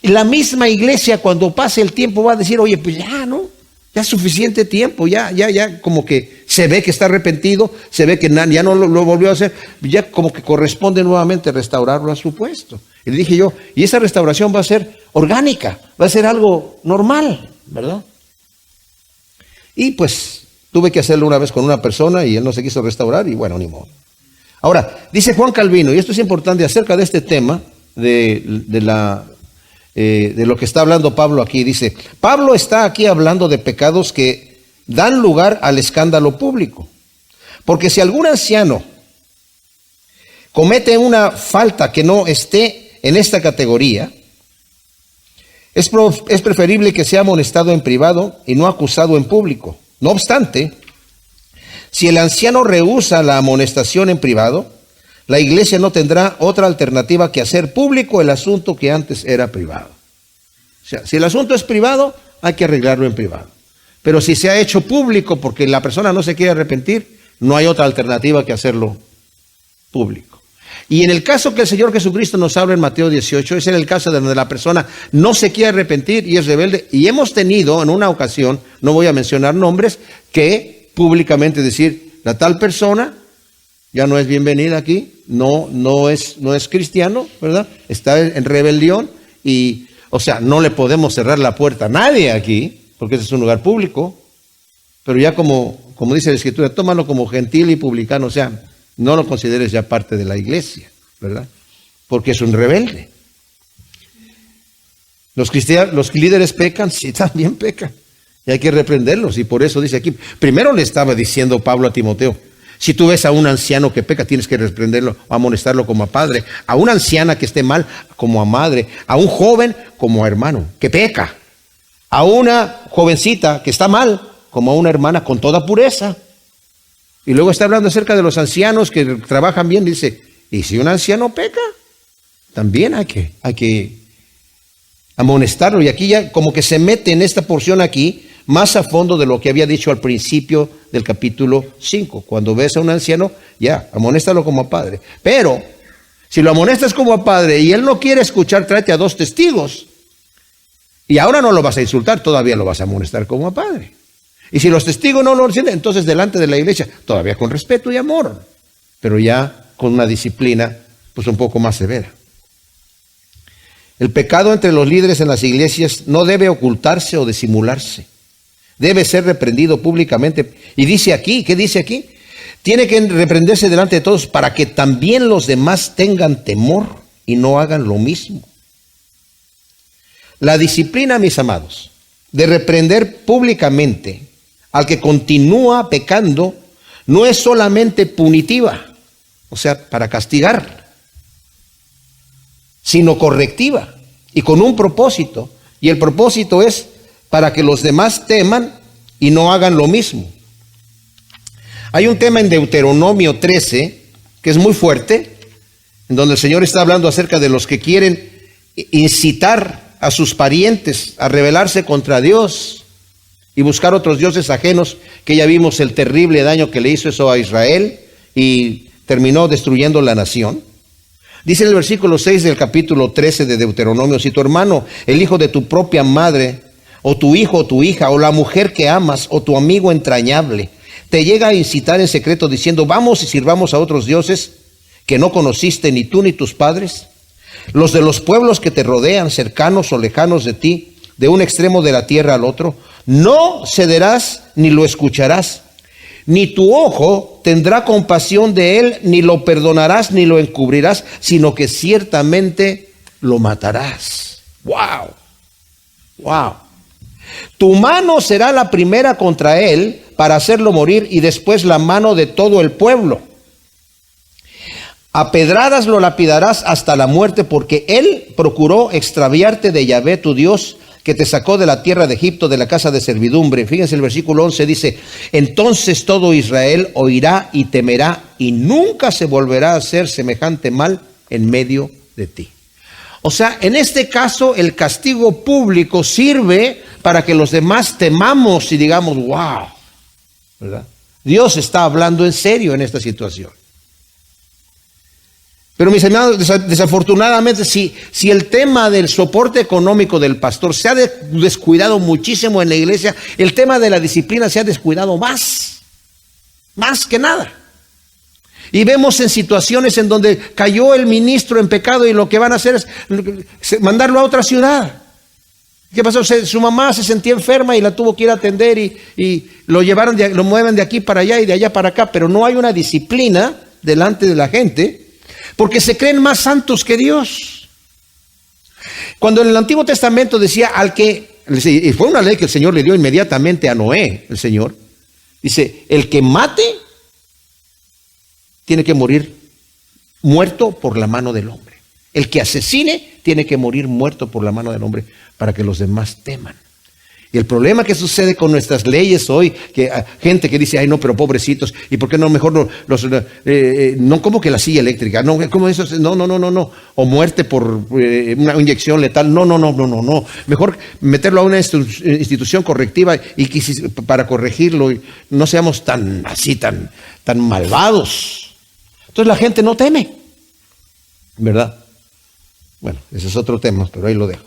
Y la misma iglesia, cuando pase el tiempo, va a decir, oye, pues ya, ¿no? Ya es suficiente tiempo, ya, como que se ve que está arrepentido, se ve que ya no lo volvió a hacer, ya como que corresponde nuevamente restaurarlo a su puesto. Y le dije yo, y esa restauración va a ser orgánica, va a ser algo normal, ¿verdad? Y pues tuve que hacerlo una vez con una persona y él no se quiso restaurar y bueno, ni modo. Ahora, dice Juan Calvino, y esto es importante acerca de este tema, de lo que está hablando Pablo aquí. Dice, Pablo está aquí hablando de pecados que dan lugar al escándalo público. Porque si algún anciano comete una falta que no esté en esta categoría, es preferible que sea amonestado en privado y no acusado en público. No obstante, si el anciano rehúsa la amonestación en privado, la iglesia no tendrá otra alternativa que hacer público el asunto que antes era privado. O sea, si el asunto es privado, hay que arreglarlo en privado. Pero si se ha hecho público porque la persona no se quiere arrepentir, no hay otra alternativa que hacerlo público. Y en el caso que el Señor Jesucristo nos habla en Mateo 18, es en el caso de donde la persona no se quiere arrepentir y es rebelde. Y hemos tenido en una ocasión, no voy a mencionar nombres, que públicamente decir, la tal persona ya no es bienvenida aquí, no es cristiano, ¿verdad? Está en rebelión y, o sea, no le podemos cerrar la puerta a nadie aquí, porque este es un lugar público, pero ya como dice la Escritura, tómalo como gentil y publicano, o sea, no lo consideres ya parte de la iglesia, ¿verdad? Porque es un rebelde. Los líderes pecan, sí, también pecan, y hay que reprenderlos, y por eso dice aquí, primero le estaba diciendo Pablo a Timoteo, si tú ves a un anciano que peca, tienes que reprenderlo, amonestarlo como a padre, a una anciana que esté mal, como a madre, a un joven, como a hermano, que peca, a una jovencita que está mal, como a una hermana con toda pureza. Y luego está hablando acerca de los ancianos que trabajan bien, dice, y si un anciano peca, también hay que amonestarlo. Y aquí ya como que se mete en esta porción aquí, más a fondo de lo que había dicho al principio del capítulo 5. Cuando ves a un anciano, ya, amonéstalo como a padre. Pero, si lo amonestas como a padre y él no quiere escuchar, tráete a 2 testigos. Y ahora no lo vas a insultar, todavía lo vas a amonestar como a padre. Y si los testigos no lo entienden, entonces delante de la iglesia, todavía con respeto y amor, pero ya con una disciplina pues un poco más severa. El pecado entre los líderes en las iglesias no debe ocultarse o disimularse. Debe ser reprendido públicamente. Y dice aquí, ¿qué dice aquí? Tiene que reprenderse delante de todos para que también los demás tengan temor y no hagan lo mismo. La disciplina, mis amados, de reprender públicamente al que continúa pecando, no es solamente punitiva, o sea, para castigar, sino correctiva y con un propósito. Y el propósito es para que los demás teman y no hagan lo mismo. Hay un tema en Deuteronomio 13 que es muy fuerte, en donde el Señor está hablando acerca de los que quieren incitar a sus parientes a rebelarse contra Dios y buscar otros dioses ajenos, que ya vimos el terrible daño que le hizo eso a Israel y terminó destruyendo la nación. Dice en el versículo 6 del capítulo 13 de Deuteronomio, si tu hermano, el hijo de tu propia madre, o tu hijo o tu hija, o la mujer que amas, o tu amigo entrañable, te llega a incitar en secreto diciendo, vamos y sirvamos a otros dioses que no conociste ni tú ni tus padres, los de los pueblos que te rodean, cercanos o lejanos de ti, de un extremo de la tierra al otro, no cederás ni lo escucharás, ni tu ojo tendrá compasión de él, ni lo perdonarás ni lo encubrirás, sino que ciertamente lo matarás. ¡Wow! ¡Wow! Tu mano será la primera contra él para hacerlo morir y después la mano de todo el pueblo. A pedradas lo lapidarás hasta la muerte, porque él procuró extraviarte de Yahvé tu Dios, que te sacó de la tierra de Egipto, de la casa de servidumbre. Fíjense el versículo 11 dice, entonces todo Israel oirá y temerá y nunca se volverá a hacer semejante mal en medio de ti. O sea, en este caso el castigo público sirve para que los demás temamos y digamos, wow, ¿verdad? Dios está hablando en serio en esta situación. Pero mis hermanos, desafortunadamente, si el tema del soporte económico del pastor se ha descuidado muchísimo en la iglesia, el tema de la disciplina se ha descuidado más que nada. Y vemos en situaciones en donde cayó el ministro en pecado y lo que van a hacer es mandarlo a otra ciudad. ¿Qué pasó? Su mamá se sentía enferma y la tuvo que ir a atender y lo mueven de aquí para allá y de allá para acá, pero no hay una disciplina delante de la gente, porque se creen más santos que Dios. Cuando en el Antiguo Testamento decía al que y fue una ley que el Señor le dio inmediatamente a Noé, el Señor. Dice, el que mate tiene que morir muerto por la mano del hombre. El que asesine tiene que morir muerto por la mano del hombre para que los demás teman. Y el problema que sucede con nuestras leyes hoy, que gente que dice, ay no, pero pobrecitos, ¿y por qué no mejor no como que la silla eléctrica? No, ¿cómo eso? No. O muerte por una inyección letal. No. Mejor meterlo a una institución correctiva y para corregirlo. No seamos tan malvados. Entonces la gente no teme, ¿verdad? Bueno, ese es otro tema, pero ahí lo dejo.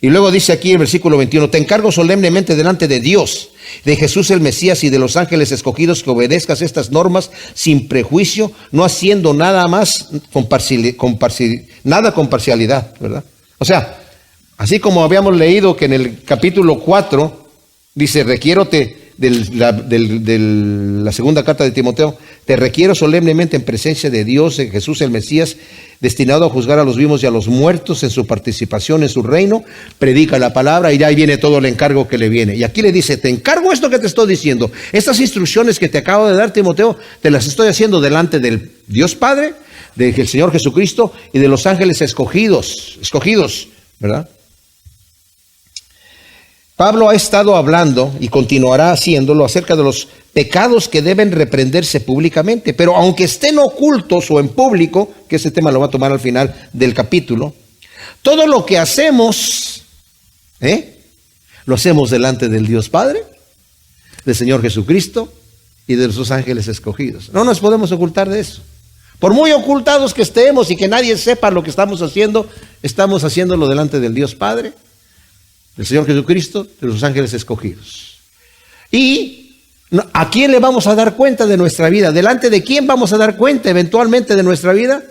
Y luego dice aquí en el versículo 21, te encargo solemnemente delante de Dios, de Jesús el Mesías y de los ángeles escogidos que obedezcas estas normas sin prejuicio, no haciendo nada más con parcialidad, ¿verdad? O sea, así como habíamos leído que en el capítulo 4 dice, requiérote de la segunda carta de Timoteo, te requiero solemnemente en presencia de Dios, de Jesús el Mesías, destinado a juzgar a los vivos y a los muertos en su participación en su reino, predica la palabra y de ahí viene todo el encargo que le viene. Y aquí le dice, te encargo esto que te estoy diciendo, estas instrucciones que te acabo de dar, Timoteo, te las estoy haciendo delante del Dios Padre, del Señor Jesucristo y de los ángeles escogidos, ¿verdad? Pablo ha estado hablando y continuará haciéndolo acerca de los pecados que deben reprenderse públicamente, pero aunque estén ocultos o en público, que ese tema lo va a tomar al final del capítulo, todo lo que hacemos, lo hacemos delante del Dios Padre, del Señor Jesucristo y de sus ángeles escogidos. No nos podemos ocultar de eso. Por muy ocultados que estemos y que nadie sepa lo que estamos haciéndolo delante del Dios Padre, del Señor Jesucristo, de los ángeles escogidos. ¿Y a quién le vamos a dar cuenta de nuestra vida? ¿Delante de quién vamos a dar cuenta eventualmente de nuestra vida?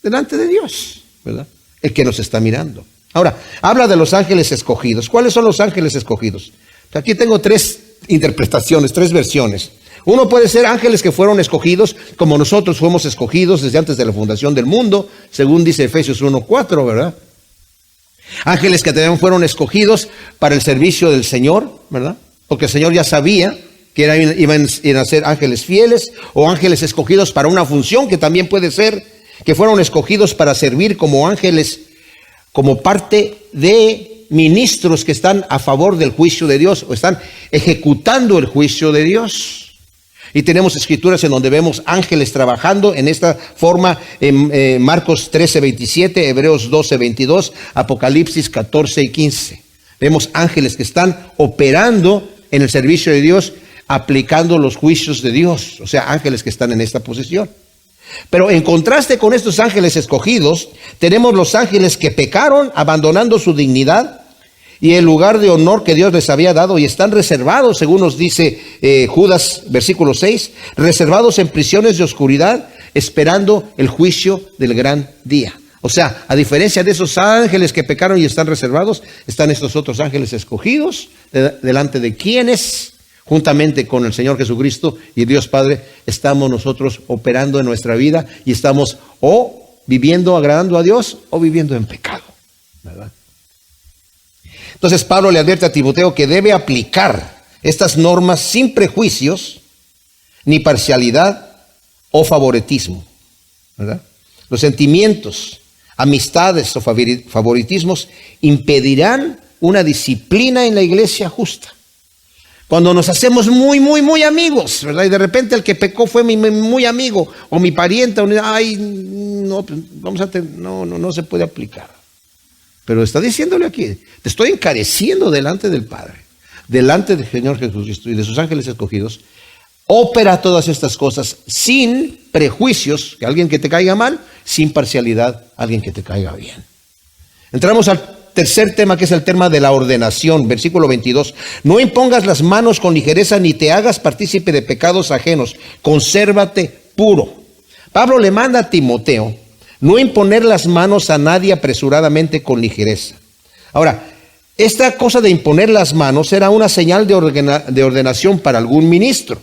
Delante de Dios, ¿verdad? El que nos está mirando. Ahora, habla de los ángeles escogidos. ¿Cuáles son los ángeles escogidos? Aquí tengo 3 interpretaciones, 3 versiones. Uno puede ser ángeles que fueron escogidos, como nosotros fuimos escogidos desde antes de la fundación del mundo, según dice Efesios 1:4, ¿verdad? Ángeles que también fueron escogidos para el servicio del Señor, ¿verdad? Porque el Señor ya sabía que iban a ser ángeles fieles o ángeles escogidos para una función, que también puede ser que fueron escogidos para servir como ángeles, como parte de ministros que están a favor del juicio de Dios o están ejecutando el juicio de Dios. Y tenemos escrituras en donde vemos ángeles trabajando en esta forma en Marcos 13:27, Hebreos 12:22, Apocalipsis 14:15. Vemos ángeles que están operando en el servicio de Dios, aplicando los juicios de Dios. O sea, ángeles que están en esta posición. Pero en contraste con estos ángeles escogidos, tenemos los ángeles que pecaron abandonando su dignidad y el lugar de honor que Dios les había dado y están reservados, según nos dice Judas, versículo 6, reservados en prisiones de oscuridad, esperando el juicio del gran día. O sea, a diferencia de esos ángeles que pecaron y están reservados, están estos otros ángeles escogidos, delante de quienes, juntamente con el Señor Jesucristo y Dios Padre, estamos nosotros operando en nuestra vida y estamos o viviendo agradando a Dios o viviendo en pecado, ¿verdad? Entonces Pablo le advierte a Timoteo que debe aplicar estas normas sin prejuicios, ni parcialidad o favoritismo, ¿verdad? Los sentimientos, amistades o favoritismos impedirán una disciplina en la iglesia justa. Cuando nos hacemos muy amigos, ¿verdad? Y de repente el que pecó fue mi muy amigo o mi pariente, ay, no, no se puede aplicar. Pero está diciéndole aquí, te estoy encareciendo delante del Padre, delante del Señor Jesucristo y de sus ángeles escogidos. Opera todas estas cosas sin prejuicios, que alguien que te caiga mal, sin parcialidad, alguien que te caiga bien. Entramos al tercer tema, que es el tema de la ordenación, versículo 22. No impongas las manos con ligereza ni te hagas partícipe de pecados ajenos, consérvate puro. Pablo le manda a Timoteo no imponer las manos a nadie apresuradamente con ligereza. Ahora, esta cosa de imponer las manos era una señal de ordenación para algún ministro.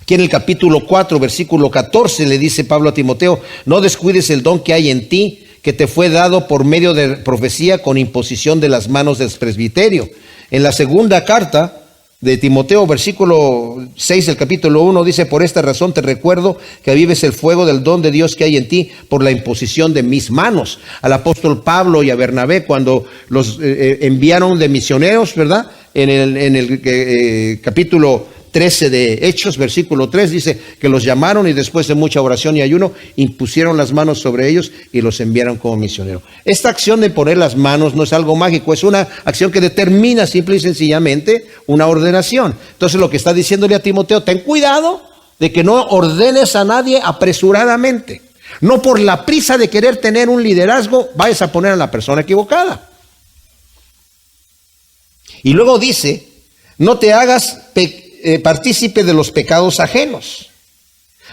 Aquí en el capítulo 4, versículo 14, le dice Pablo a Timoteo, no descuides el don que hay en ti, que te fue dado por medio de profecía con imposición de las manos del presbiterio. En la segunda carta de Timoteo, versículo 6 del capítulo 1, dice: por esta razón te recuerdo que avives el fuego del don de Dios que hay en ti por la imposición de mis manos. Al apóstol Pablo y a Bernabé, cuando los enviaron de misioneros, ¿verdad? En el capítulo 13 de Hechos, versículo 3, dice que los llamaron y después de mucha oración y ayuno, impusieron las manos sobre ellos y los enviaron como misioneros. Esta acción de poner las manos no es algo mágico, es una acción que determina simple y sencillamente una ordenación. Entonces lo que está diciéndole a Timoteo: ten cuidado de que no ordenes a nadie apresuradamente. No por la prisa de querer tener un liderazgo vayas a poner a la persona equivocada. Y luego dice: no te hagas partícipe de los pecados ajenos.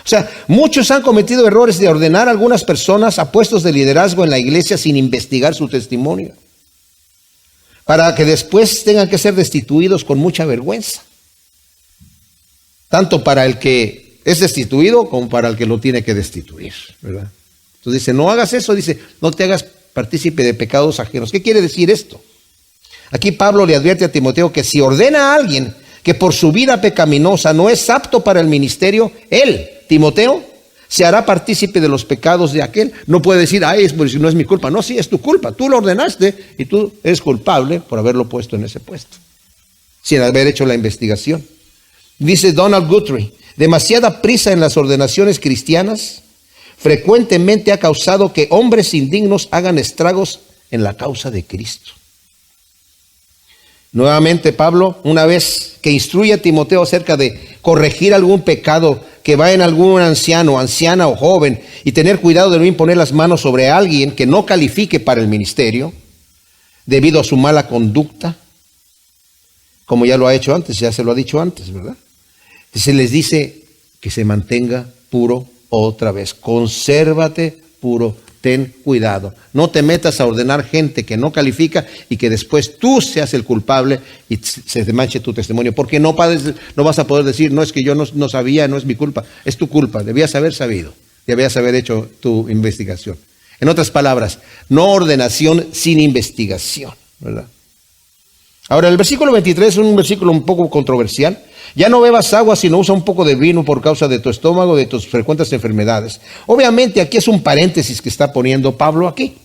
O sea, muchos han cometido errores de ordenar a algunas personas a puestos de liderazgo en la iglesia sin investigar su testimonio, para que después tengan que ser destituidos con mucha vergüenza, tanto para el que es destituido como para el que lo tiene que destituir, ¿verdad? Entonces dice: no hagas eso, dice, no te hagas partícipe de pecados ajenos. ¿Qué quiere decir esto? Aquí Pablo le advierte a Timoteo que si ordena a alguien que por su vida pecaminosa no es apto para el ministerio, él, Timoteo, se hará partícipe de los pecados de aquel. No puede decir: ay, no es mi culpa. No, sí, es tu culpa. Tú lo ordenaste y tú eres culpable por haberlo puesto en ese puesto, sin haber hecho la investigación. Dice Donald Guthrie: demasiada prisa en las ordenaciones cristianas frecuentemente ha causado que hombres indignos hagan estragos en la causa de Cristo. Nuevamente Pablo, una vez que instruye a Timoteo acerca de corregir algún pecado que va en algún anciano, anciana o joven, y tener cuidado de no imponer las manos sobre alguien que no califique para el ministerio debido a su mala conducta, como ya lo ha hecho antes, ya se lo ha dicho antes, ¿verdad? Se les dice que se mantenga puro otra vez. Consérvate puro. Ten cuidado, no te metas a ordenar gente que no califica y que después tú seas el culpable y se te manche tu testimonio, porque no vas a poder decir: no, es que yo no sabía, no es mi culpa. Es tu culpa, debías haber sabido, debías haber hecho tu investigación. En otras palabras, no ordenación sin investigación, ¿verdad? Ahora, el versículo 23 es un versículo un poco controversial. Ya no bebas agua, sino usa un poco de vino por causa de tu estómago, de tus frecuentes enfermedades. Obviamente aquí es un paréntesis que está poniendo Pablo aquí.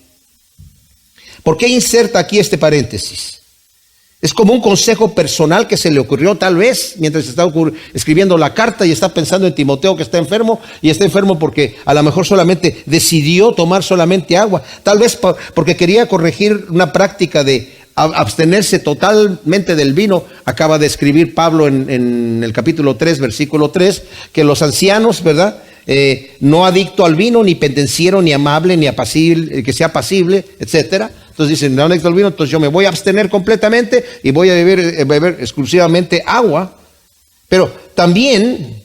¿Por qué inserta aquí este paréntesis? Es como un consejo personal que se le ocurrió tal vez mientras está escribiendo la carta y está pensando en Timoteo, que está enfermo, y está enfermo porque a lo mejor solamente decidió tomar solamente agua. Tal vez porque quería corregir una práctica de abstenerse totalmente del vino. Acaba de escribir Pablo en el capítulo 3, versículo 3, que los ancianos, ¿verdad? No adicto al vino, ni pendenciero, ni amable, ni apacible, que sea apacible, etcétera. Entonces dicen: no adicto al vino, entonces yo me voy a abstener completamente y voy a beber exclusivamente agua. Pero también,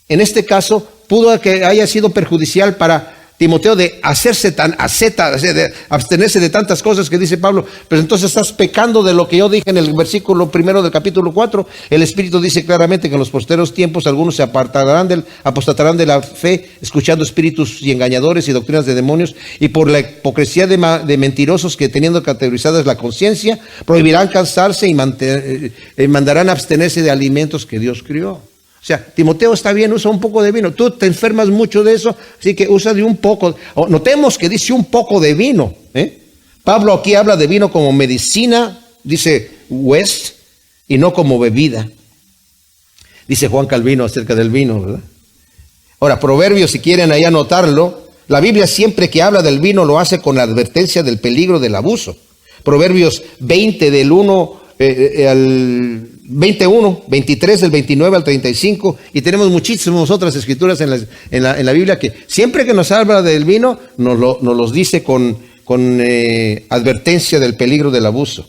en este caso, pudo que haya sido perjudicial para Timoteo de hacerse tan asceta, de abstenerse de tantas cosas que dice Pablo. Pero entonces estás pecando de lo que yo dije en el versículo 1 del capítulo 4. El Espíritu dice claramente que en los posteros tiempos algunos se apostatarán de la fe, escuchando espíritus y engañadores y doctrinas de demonios, y por la hipocresía de mentirosos que, teniendo categorizadas la conciencia, prohibirán cansarse y mandarán abstenerse de alimentos que Dios crió. O sea, Timoteo, está bien, usa un poco de vino. Tú te enfermas mucho de eso, así que usa de un poco. Notemos que dice un poco de vino. Pablo aquí habla de vino como medicina, dice West, y no como bebida. Dice Juan Calvino acerca del vino, ¿verdad? Ahora, Proverbios, si quieren ahí anotarlo, la Biblia siempre que habla del vino lo hace con la advertencia del peligro del abuso. Proverbios 20 del 1 al 21, 23 del 29 al 35, y tenemos muchísimas otras escrituras en la Biblia que siempre que nos habla del vino nos los dice con advertencia del peligro del abuso.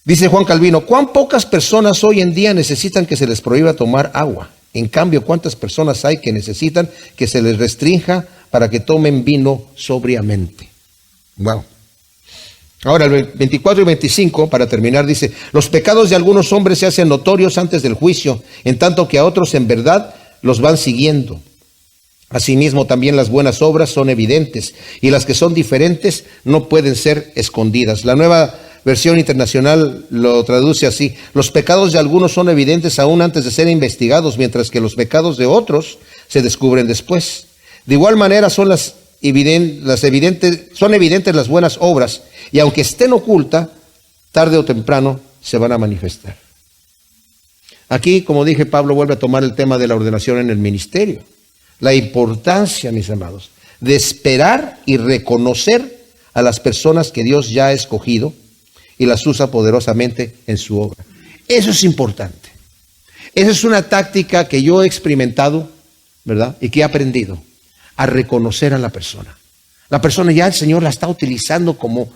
Dice Juan Calvino: cuán pocas personas hoy en día necesitan que se les prohíba tomar agua. En cambio, cuántas personas hay que necesitan que se les restrinja para que tomen vino sobriamente. Wow. Ahora el 24 y 25, para terminar, dice: los pecados de algunos hombres se hacen notorios antes del juicio, en tanto que a otros en verdad los van siguiendo. Asimismo, también las buenas obras son evidentes, y las que son diferentes no pueden ser escondidas. La Nueva Versión Internacional lo traduce así: los pecados de algunos son evidentes aún antes de ser investigados, mientras que los pecados de otros se descubren después. De igual manera son evidentes las buenas obras, y aunque estén ocultas, tarde o temprano se van a manifestar. Aquí, como dije, Pablo vuelve a tomar el tema de la ordenación en el ministerio. La importancia, mis amados, de esperar y reconocer a las personas que Dios ya ha escogido y las usa poderosamente en su obra. Eso es importante. Esa es una táctica que yo he experimentado, ¿verdad? Y que he aprendido a reconocer a la persona. La persona ya el Señor la está utilizando como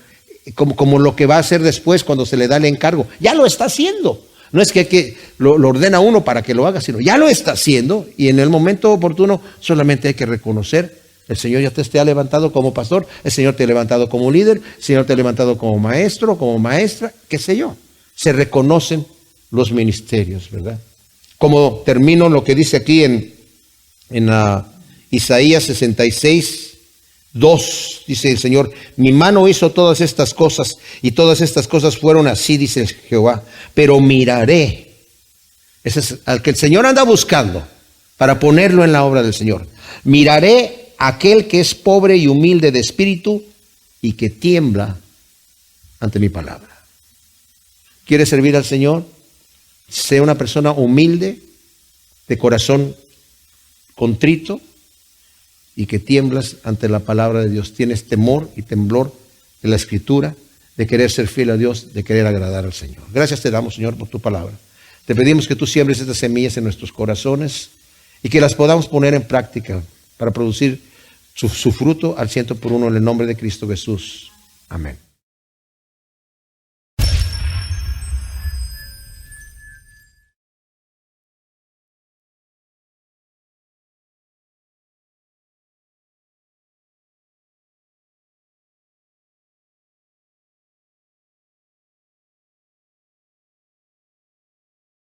lo que va a hacer después cuando se le da el encargo. Ya lo está haciendo. No es que lo ordena uno para que lo haga, sino ya lo está haciendo, y en el momento oportuno solamente hay que reconocer: el Señor ya te ha levantado como pastor, el Señor te ha levantado como líder, el Señor te ha levantado como maestro, como maestra, qué sé yo. Se reconocen los ministerios, ¿verdad? Como termino lo que dice aquí en Isaías 66:2, dice el Señor: mi mano hizo todas estas cosas, y todas estas cosas fueron así, dice Jehová. Pero miraré, ese es al que el Señor anda buscando para ponerlo en la obra del Señor. Miraré a aquel que es pobre y humilde de espíritu y que tiembla ante mi palabra. ¿Quieres servir al Señor? Sé una persona humilde, de corazón contrito, y que tiemblas ante la palabra de Dios. Tienes temor y temblor de la Escritura, de querer ser fiel a Dios, de querer agradar al Señor. Gracias te damos, Señor, por tu palabra. Te pedimos que tú siembres estas semillas en nuestros corazones y que las podamos poner en práctica para producir su fruto al 100 por 1 en el nombre de Cristo Jesús. Amén.